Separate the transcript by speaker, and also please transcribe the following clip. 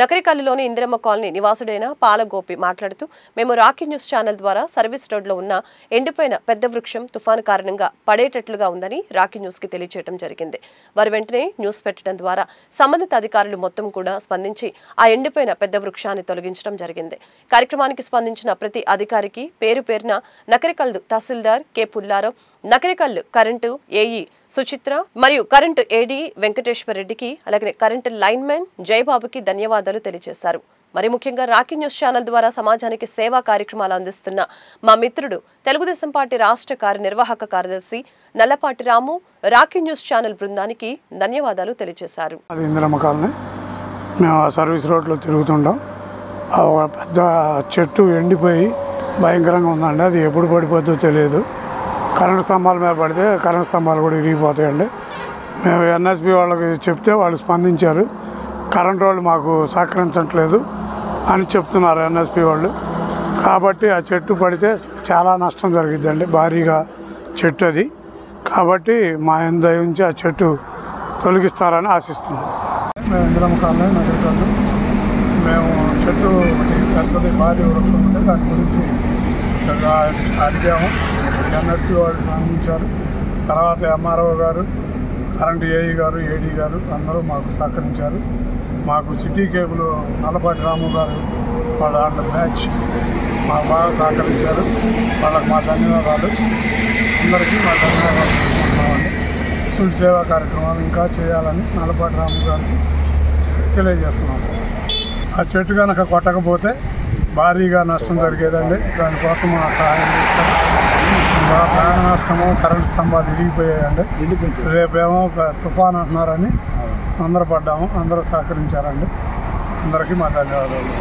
Speaker 1: నకరికల్లులోని Indiramma colony నివాసుడైన పాలగోపి మాట్లాడుతూ మేము Rocky news channel ద్వారా సర్వీస్ రోడ్లో ఉన్న ఎండిపోయిన పెద్ద వృక్షం తుఫాను కారణంగా పడేటట్లుగా ఉందని రాకీ న్యూస్ కి తెలియజేయడం జరిగింది. వారు వెంటనే న్యూస్ పెట్టడం ద్వారా సంబంధిత అధికారులు మొత్తం కూడా స్పందించి ఆ ఎండిపోయిన పెద్ద వృక్షాన్ని తొలగించడం జరిగింది. కార్యక్రమానికి స్పందించిన ప్రతి అధికారికి పేరు పేరున Nakarikallu tahsildar K Pullarao, Nakarikallu current AE Suchitra మరియు కరెంటు ఏడీ వెంకటేశ్వర రెడ్డికి అలాగే కరెంటు లైన్మెన్ జయబాబుకి ధన్యవాదాలు తెలియజేశారు. మరి ముఖ్యంగా రాకీ న్యూస్ ఛానల్ ద్వారా సమాజానికి సేవా కార్యక్రమాలు అందిస్తున్న మా మిత్రుడు తెలుగుదేశం పార్టీ రాష్ట్ర కార్యనిర్వాహక కార్యదర్శి నల్లపాటి రాము రాకీ న్యూస్ ఛానల్ బృందానికి ధన్యవాదాలు తెలియజేశారు.
Speaker 2: మేము సర్వీస్ రోడ్లో తిరుగుతుంటాం. పెద్ద చెట్టు ఎండిపోయి భయంకరంగా ఉందండి. అది ఎప్పుడు పడిపోతుందో తెలియదు. కరెంటు స్తంభాల మీద పడితే కరెంటు స్తంభాలు కూడా విరిగిపోతాయండి. మేము ఎన్ఎస్పి వాళ్ళకి చెప్తే వాళ్ళు స్పందించారు. కరెంటు వాళ్ళు మాకు సహకరించట్లేదు అని చెప్తున్నారు ఎన్ఎస్పి వాళ్ళు. కాబట్టి ఆ చెట్టు పడితే చాలా నష్టం జరిగిద్దండి, భారీగా చెట్టు అది. కాబట్టి మా దయ నుంచి ఆ చెట్టు తొలగిస్తారని ఆశిస్తున్నాం. మేము ఇందిరమ్మ కాలనీ నగరికల్లు. మేము చెట్టు పెద్దది భారీ వృక్షం ఉంటే దాని గురించి అడిగాము. ఎన్ఎస్పి వాళ్ళు స్పందించారు. తర్వాత ఎంఆర్ఓ గారు, కరెంటు ఏఈ గారు, ఏడీ గారు అందరూ మాకు సహకరించారు. మాకు సిటీ కేబుల్ నల్లపాటి రాము గారు వాళ్ళ బ్యాచ్ మాకు బాగా సహకరించారు. వాళ్ళకి మా ధన్యవాదాలు. అందరికీ మా ధన్యవాదాలు చెప్పుకుంటున్నామండి. సుల్ సేవా కార్యక్రమాలు ఇంకా చేయాలని నల్లపాటి రాము గారికి తెలియజేస్తున్నాము. ఆ చెట్టు కనుక కొట్టకపోతే భారీగా నష్టం జరిగేదండి. దానికోసం మా సహాయం చేస్తారు. ప్రాణ నష్టము, కరెంటు స్తంభాలు విరిగిపోయాయండి. రేపేమో తుఫాన్ అంటున్నారని అందరూ పడ్డాము. అందరూ సహకరించారండి. అందరికీ మా ధన్యవాదాలు.